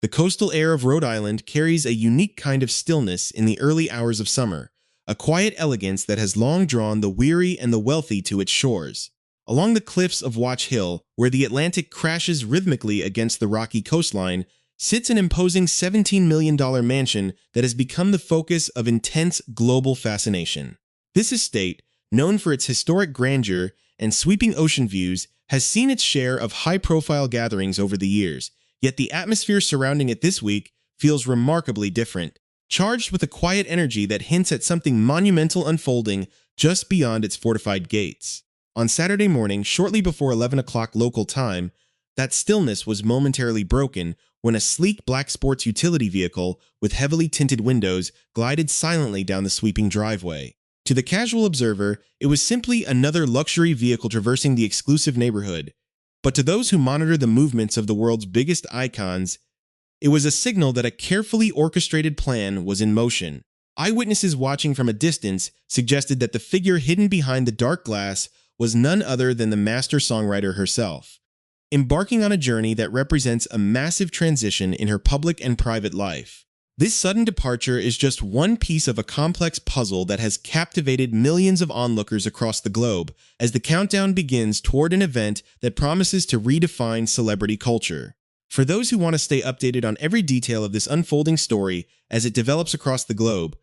The coastal air of Rhode Island carries a unique kind of stillness in the early hours of summer, a quiet elegance that has long drawn the weary and the wealthy to its shores. Along the cliffs of Watch Hill, where the Atlantic crashes rhythmically against the rocky coastline, sits an imposing $17 million mansion that has become the focus of intense global fascination. This estate, known for its historic grandeur and sweeping ocean views, has seen its share of high-profile gatherings over the years, yet the atmosphere surrounding it this week feels remarkably different, charged with a quiet energy that hints at something monumental unfolding just beyond its fortified gates. On Saturday morning, shortly before 11 o'clock local time, that stillness was momentarily broken when a sleek black sports utility vehicle with heavily tinted windows glided silently down the sweeping driveway. To the casual observer, it was simply another luxury vehicle traversing the exclusive neighborhood. But to those who monitor the movements of the world's biggest icons, it was a signal that a carefully orchestrated plan was in motion. Eyewitnesses watching from a distance suggested that the figure hidden behind the dark glass was none other than the master songwriter herself, embarking on a journey that represents a massive transition in her public and private life. This sudden departure is just one piece of a complex puzzle that has captivated millions of onlookers across the globe as the countdown begins toward an event that promises to redefine celebrity culture. For those who want to stay updated on every detail of this unfolding story as it develops across the globe,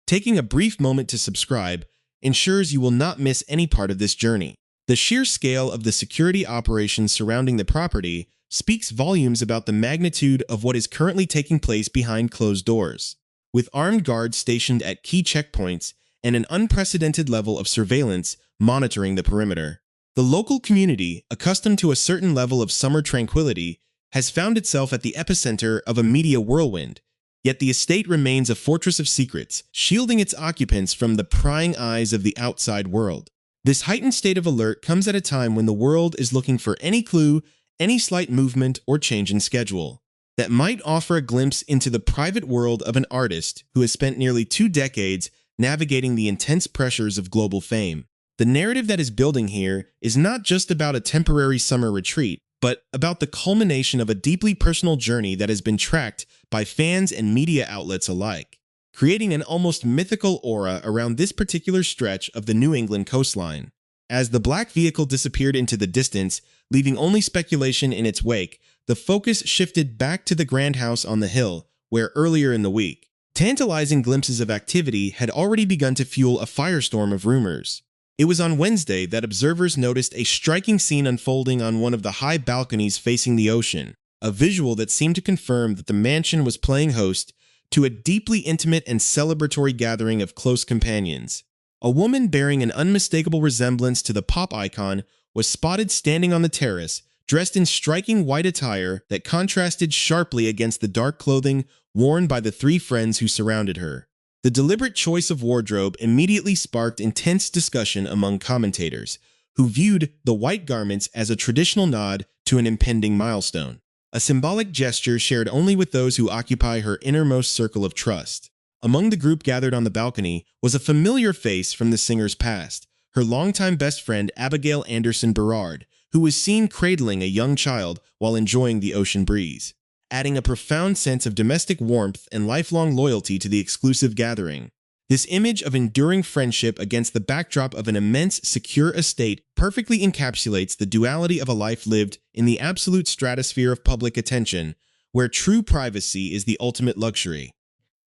taking a brief moment to subscribe ensures you will not miss any part of this journey. The sheer scale of the security operations surrounding the property speaks volumes about the magnitude of what is currently taking place behind closed doors. With armed guards stationed at key checkpoints and an unprecedented level of surveillance monitoring the perimeter, the local community, accustomed to a certain level of summer tranquility, has found itself at the epicenter of a media whirlwind. Yet the estate remains a fortress of secrets, shielding its occupants from the prying eyes of the outside world. This heightened state of alert comes at a time when the world is looking for any clue, any slight movement or change in schedule that might offer a glimpse into the private world of an artist who has spent nearly 2 decades navigating the intense pressures of global fame. The narrative that is building here is not just about a temporary summer retreat, but about the culmination of a deeply personal journey that has been tracked by fans and media outlets alike, creating an almost mythical aura around this particular stretch of the New England coastline. As the black vehicle disappeared into the distance, leaving only speculation in its wake, the focus shifted back to the grand house on the hill, where earlier in the week, tantalizing glimpses of activity had already begun to fuel a firestorm of rumors. It was on Wednesday that observers noticed a striking scene unfolding on one of the high balconies facing the ocean, a visual that seemed to confirm that the mansion was playing host to a deeply intimate and celebratory gathering of close companions. A woman bearing an unmistakable resemblance to the pop icon was spotted standing on the terrace, dressed in striking white attire that contrasted sharply against the dark clothing worn by the 3 friends who surrounded her. The deliberate choice of wardrobe immediately sparked intense discussion among commentators, who viewed the white garments as a traditional nod to an impending milestone, a symbolic gesture shared only with those who occupy her innermost circle of trust. Among the group gathered on the balcony was a familiar face from the singer's past, her longtime best friend Abigail Anderson Berard, who was seen cradling a young child while enjoying the ocean breeze, adding a profound sense of domestic warmth and lifelong loyalty to the exclusive gathering. This image of enduring friendship against the backdrop of an immense, secure estate perfectly encapsulates the duality of a life lived in the absolute stratosphere of public attention, where true privacy is the ultimate luxury.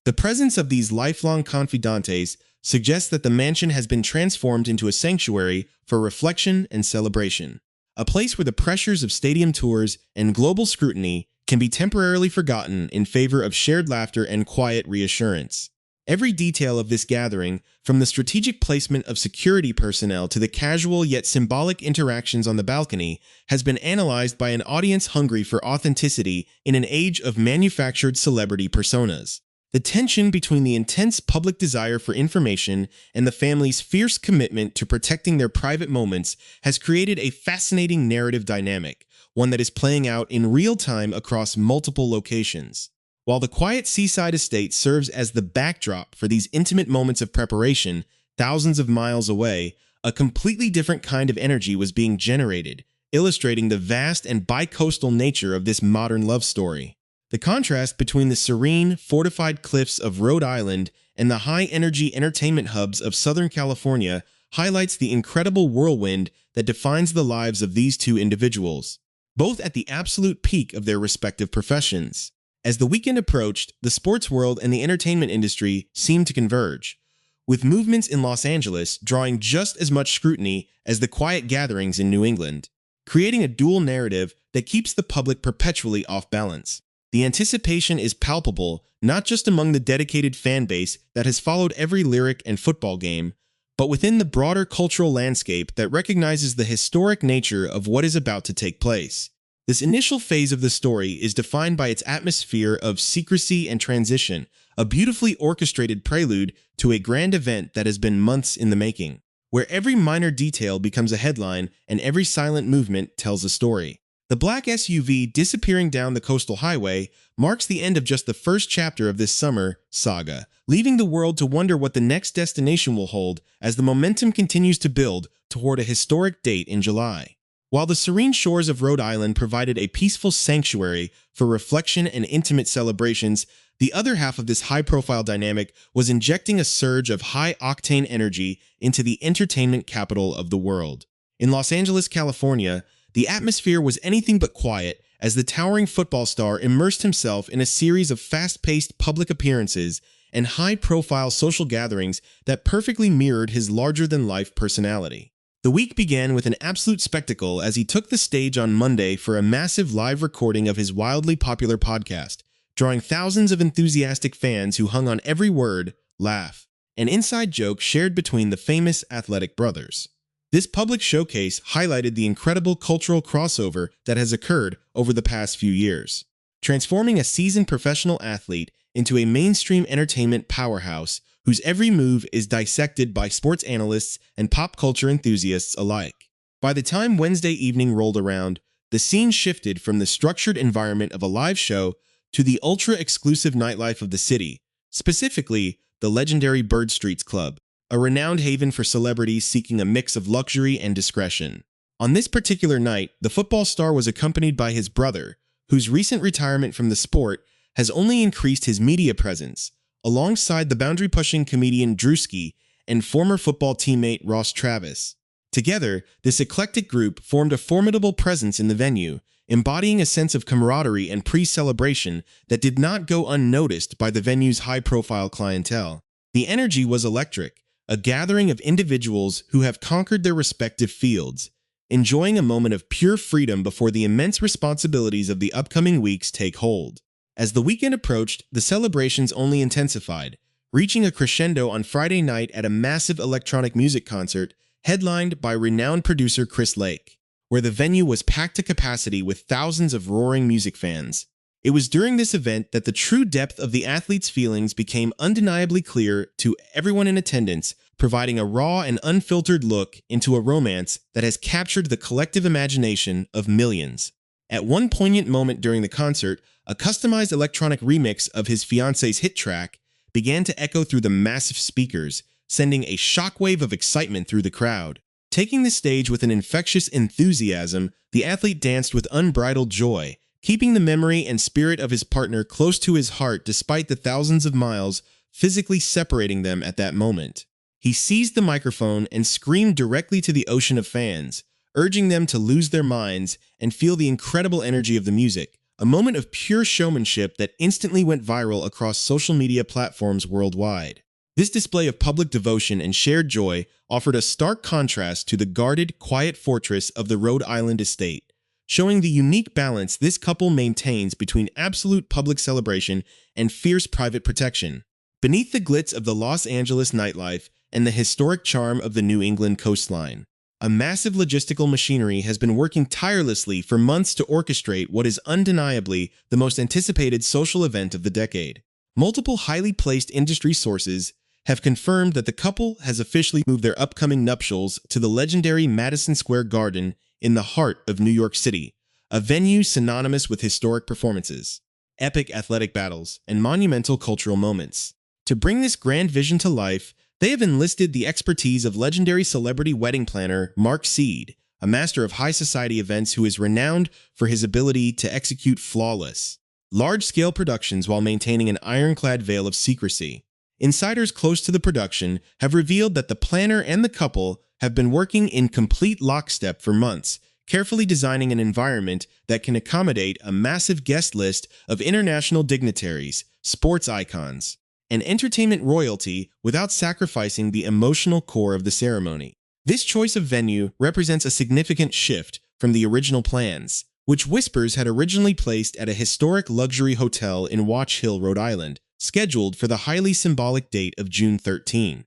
The presence of these lifelong confidantes suggests that the mansion has been transformed into a sanctuary for reflection and celebration, a place where the pressures of stadium tours and global scrutiny can be temporarily forgotten in favor of shared laughter and quiet reassurance. Every detail of this gathering, from the strategic placement of security personnel to the casual yet symbolic interactions on the balcony, has been analyzed by an audience hungry for authenticity in an age of manufactured celebrity personas. The tension between the intense public desire for information and the family's fierce commitment to protecting their private moments has created a fascinating narrative dynamic, one that is playing out in real time across multiple locations. While the quiet seaside estate serves as the backdrop for these intimate moments of preparation, thousands of miles away, a completely different kind of energy was being generated, illustrating the vast and bicoastal nature of this modern love story. The contrast between the serene, fortified cliffs of Rhode Island and the high-energy entertainment hubs of Southern California highlights the incredible whirlwind that defines the lives of these two individuals, both at the absolute peak of their respective professions. As the weekend approached, the sports world and the entertainment industry seemed to converge, with movements in Los Angeles drawing just as much scrutiny as the quiet gatherings in New England, creating a dual narrative that keeps the public perpetually off balance. The anticipation is palpable not just among the dedicated fan base that has followed every lyric and football game, but within the broader cultural landscape that recognizes the historic nature of what is about to take place. This initial phase of the story is defined by its atmosphere of secrecy and transition, a beautifully orchestrated prelude to a grand event that has been months in the making, where every minor detail becomes a headline and every silent movement tells a story. The black SUV disappearing down the coastal highway marks the end of just the first chapter of this summer saga, leaving the world to wonder what the next destination will hold as the momentum continues to build toward a historic date in July. While the serene shores of Rhode Island provided a peaceful sanctuary for reflection and intimate celebrations, the other half of this high-profile dynamic was injecting a surge of high-octane energy into the entertainment capital of the world. In Los Angeles, California, the atmosphere was anything but quiet as the towering football star immersed himself in a series of fast-paced public appearances and high-profile social gatherings that perfectly mirrored his larger-than-life personality. The week began with an absolute spectacle as he took the stage on Monday for a massive live recording of his wildly popular podcast, drawing thousands of enthusiastic fans who hung on every word, laugh, and inside joke shared between the famous athletic brothers. This public showcase highlighted the incredible cultural crossover that has occurred over the past few years, transforming a seasoned professional athlete into a mainstream entertainment powerhouse whose every move is dissected by sports analysts and pop culture enthusiasts alike. By the time Wednesday evening rolled around, the scene shifted from the structured environment of a live show to the ultra-exclusive nightlife of the city, specifically the legendary Bird Streets Club, a renowned haven for celebrities seeking a mix of luxury and discretion. On this particular night, the football star was accompanied by his brother, whose recent retirement from the sport has only increased his media presence, alongside the boundary-pushing comedian Drewski and former football teammate Ross Travis. Together, this eclectic group formed a formidable presence in the venue, embodying a sense of camaraderie and pre-celebration that did not go unnoticed by the venue's high-profile clientele. The energy was electric, a gathering of individuals who have conquered their respective fields, enjoying a moment of pure freedom before the immense responsibilities of the upcoming weeks take hold. As the weekend approached, the celebrations only intensified, reaching a crescendo on Friday night at a massive electronic music concert headlined by renowned producer Chris Lake, where the venue was packed to capacity with thousands of roaring music fans. It was during this event that the true depth of the athlete's feelings became undeniably clear to everyone in attendance, providing a raw and unfiltered look into a romance that has captured the collective imagination of millions. At one poignant moment during the concert, a customized electronic remix of his fiancée's hit track began to echo through the massive speakers, sending a shockwave of excitement through the crowd. Taking the stage with an infectious enthusiasm, the athlete danced with unbridled joy, keeping the memory and spirit of his partner close to his heart despite the thousands of miles physically separating them at that moment. He seized the microphone and screamed directly to the ocean of fans, urging them to lose their minds and feel the incredible energy of the music, a moment of pure showmanship that instantly went viral across social media platforms worldwide. This display of public devotion and shared joy offered a stark contrast to the guarded, quiet fortress of the Rhode Island estate, showing the unique balance this couple maintains between absolute public celebration and fierce private protection. Beneath the glitz of the Los Angeles nightlife and the historic charm of the New England coastline, a massive logistical machinery has been working tirelessly for months to orchestrate what is undeniably the most anticipated social event of the decade. Multiple highly placed industry sources have confirmed that the couple has officially moved their upcoming nuptials to the legendary Madison Square Garden in the heart of New York City, a venue synonymous with historic performances, epic athletic battles, and monumental cultural moments. To bring this grand vision to life, they have enlisted the expertise of legendary celebrity wedding planner Mark Seed, a master of high society events who is renowned for his ability to execute flawless, large-scale productions while maintaining an ironclad veil of secrecy. Insiders close to the production have revealed that the planner and the couple have been working in complete lockstep for months, carefully designing an environment that can accommodate a massive guest list of international dignitaries, sports icons, and entertainment royalty without sacrificing the emotional core of the ceremony. This choice of venue represents a significant shift from the original plans, which Whispers had originally placed at a historic luxury hotel in Watch Hill, Rhode Island, scheduled for the highly symbolic date of June 13.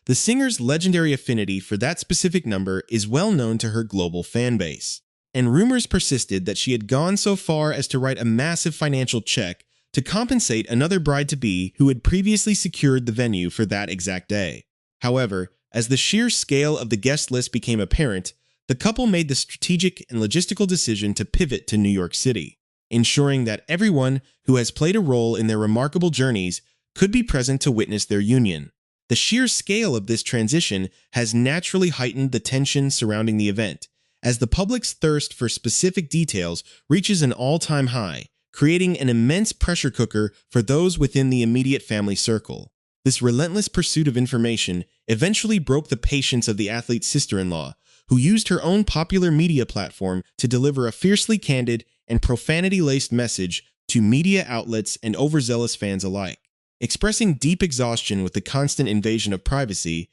The singer's legendary affinity for that specific number is well known to her global fanbase, and rumors persisted that she had gone so far as to write a massive financial check to compensate another bride-to-be who had previously secured the venue for that exact day. However, as the sheer scale of the guest list became apparent, the couple made the strategic and logistical decision to pivot to New York City, ensuring that everyone who has played a role in their remarkable journeys could be present to witness their union. The sheer scale of this transition has naturally heightened the tension surrounding the event, as the public's thirst for specific details reaches an all-time high, creating an immense pressure cooker for those within the immediate family circle. This relentless pursuit of information eventually broke the patience of the athlete's sister-in-law, who used her own popular media platform to deliver a fiercely candid and profanity-laced message to media outlets and overzealous fans alike. Expressing deep exhaustion with the constant invasion of privacy,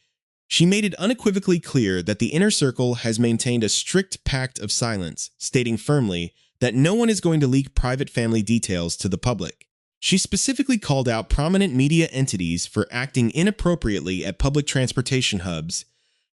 she made it unequivocally clear that the inner circle has maintained a strict pact of silence, stating firmly that no one is going to leak private family details to the public. She specifically called out prominent media entities for acting inappropriately at public transportation hubs,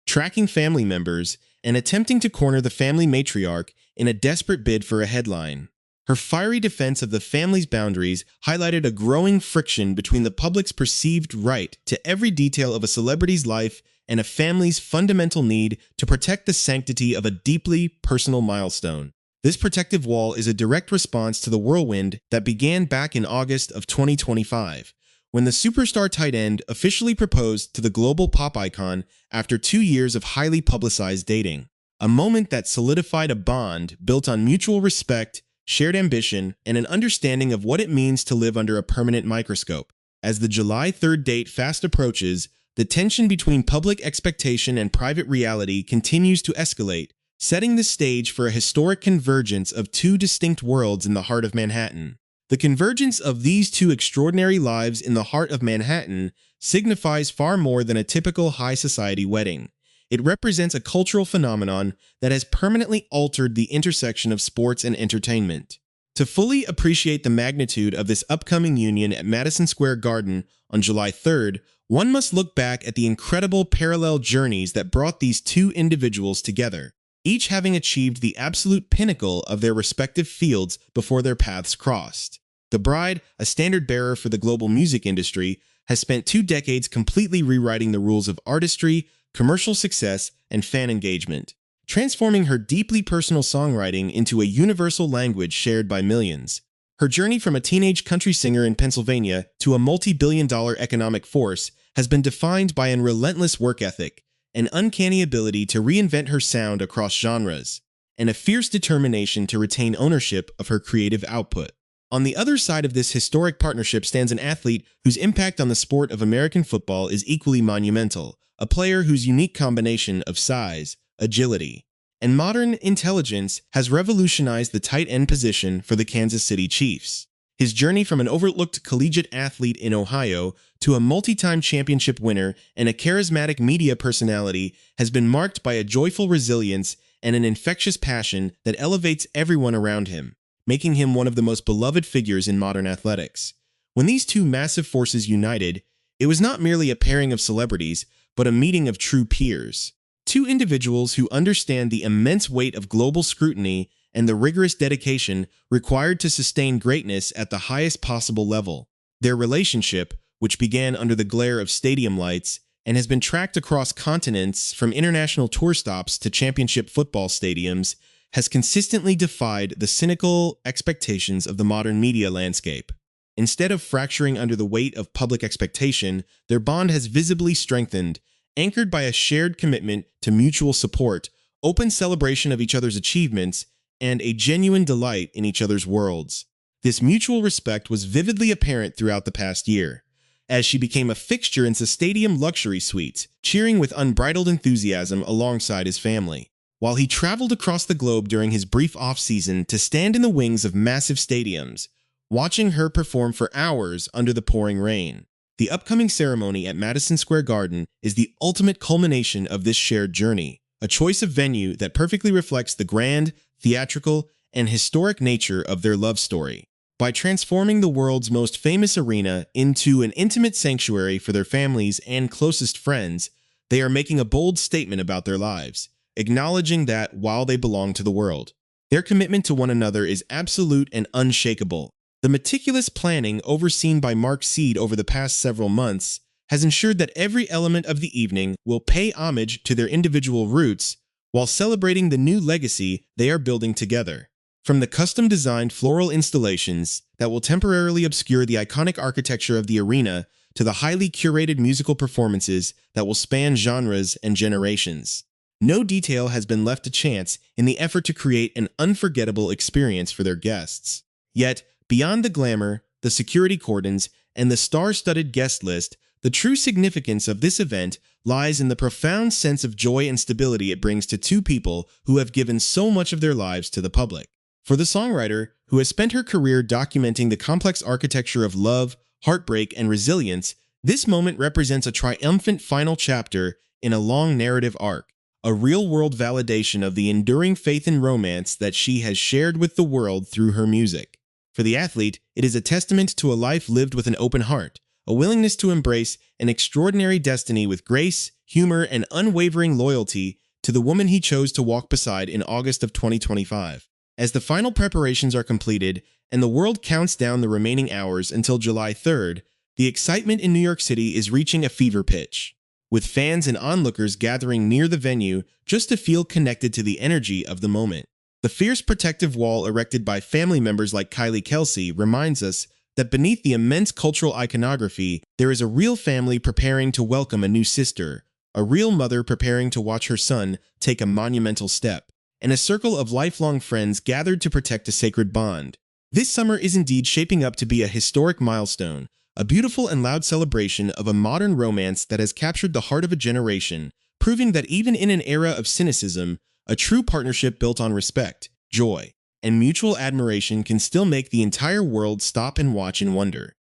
tracking family members, and attempting to corner the family matriarch in a desperate bid for a headline. Her fiery defense of the family's boundaries highlighted a growing friction between the public's perceived right to every detail of a celebrity's life and a family's fundamental need to protect the sanctity of a deeply personal milestone. This protective wall is a direct response to the whirlwind that began back in August of 2025, when the superstar tight end officially proposed to the global pop icon after 2 years of highly publicized dating. A moment that solidified a bond built on mutual respect, shared ambition, and an understanding of what it means to live under a permanent microscope. As the July 3rd date fast approaches, the tension between public expectation and private reality continues to escalate, setting the stage for a historic convergence of two distinct worlds in the heart of Manhattan. The convergence of these two extraordinary lives in the heart of Manhattan signifies far more than a typical high society wedding. It represents a cultural phenomenon that has permanently altered the intersection of sports and entertainment. To fully appreciate the magnitude of this upcoming union at Madison Square Garden on July 3rd, one must look back at the incredible parallel journeys that brought these two individuals together, each having achieved the absolute pinnacle of their respective fields before their paths crossed. The bride, a standard-bearer for the global music industry, has spent 2 decades completely rewriting the rules of artistry, commercial success, and fan engagement, transforming her deeply personal songwriting into a universal language shared by millions. Her journey from a teenage country singer in Pennsylvania to a multi-billion-dollar economic force has been defined by a relentless work ethic, an uncanny ability to reinvent her sound across genres, and a fierce determination to retain ownership of her creative output. On the other side of this historic partnership stands an athlete whose impact on the sport of American football is equally monumental, a player whose unique combination of size, agility, and modern intelligence has revolutionized the tight end position for the Kansas City Chiefs. His journey from an overlooked collegiate athlete in Ohio to a multi-time championship winner and a charismatic media personality has been marked by a joyful resilience and an infectious passion that elevates everyone around him, making him one of the most beloved figures in modern athletics. When these two massive forces united, it was not merely a pairing of celebrities, but a meeting of true peers. Two individuals who understand the immense weight of global scrutiny and the rigorous dedication required to sustain greatness at the highest possible level. Their relationship, which began under the glare of stadium lights and has been tracked across continents from international tour stops to championship football stadiums, has consistently defied the cynical expectations of the modern media landscape. Instead of fracturing under the weight of public expectation, their bond has visibly strengthened, anchored by a shared commitment to mutual support, open celebration of each other's achievements, and a genuine delight in each other's worlds. This mutual respect was vividly apparent throughout the past year, as she became a fixture in the stadium luxury suites, cheering with unbridled enthusiasm alongside his family. While he traveled across the globe during his brief off-season to stand in the wings of massive stadiums, watching her perform for hours under the pouring rain. The upcoming ceremony at Madison Square Garden is the ultimate culmination of this shared journey, a choice of venue that perfectly reflects the grand, theatrical, and historic nature of their love story. By transforming the world's most famous arena into an intimate sanctuary for their families and closest friends, they are making a bold statement about their lives, acknowledging that while they belong to the world, their commitment to one another is absolute and unshakable. The meticulous planning overseen by Mark Seed over the past several months has ensured that every element of the evening will pay homage to their individual roots while celebrating the new legacy they are building together. From the custom-designed floral installations that will temporarily obscure the iconic architecture of the arena to the highly curated musical performances that will span genres and generations. No detail has been left to chance in the effort to create an unforgettable experience for their guests. Yet, beyond the glamour, the security cordons, and the star-studded guest list, the true significance of this event lies in the profound sense of joy and stability it brings to two people who have given so much of their lives to the public. For the songwriter, who has spent her career documenting the complex architecture of love, heartbreak, and resilience, this moment represents a triumphant final chapter in a long narrative arc, a real-world validation of the enduring faith and romance that she has shared with the world through her music. For the athlete, it is a testament to a life lived with an open heart, a willingness to embrace an extraordinary destiny with grace, humor, and unwavering loyalty to the woman he chose to walk beside in August of 2025. As the final preparations are completed and the world counts down the remaining hours until July 3rd, the excitement in New York City is reaching a fever pitch, with fans and onlookers gathering near the venue just to feel connected to the energy of the moment. The fierce protective wall erected by family members like Kelce reminds us that beneath the immense cultural iconography, there is a real family preparing to welcome a new sister, a real mother preparing to watch her son take a monumental step, and a circle of lifelong friends gathered to protect a sacred bond. This summer is indeed shaping up to be a historic milestone, a beautiful and loud celebration of a modern romance that has captured the heart of a generation, proving that even in an era of cynicism, a true partnership built on respect, joy, and mutual admiration can still make the entire world stop and watch in wonder.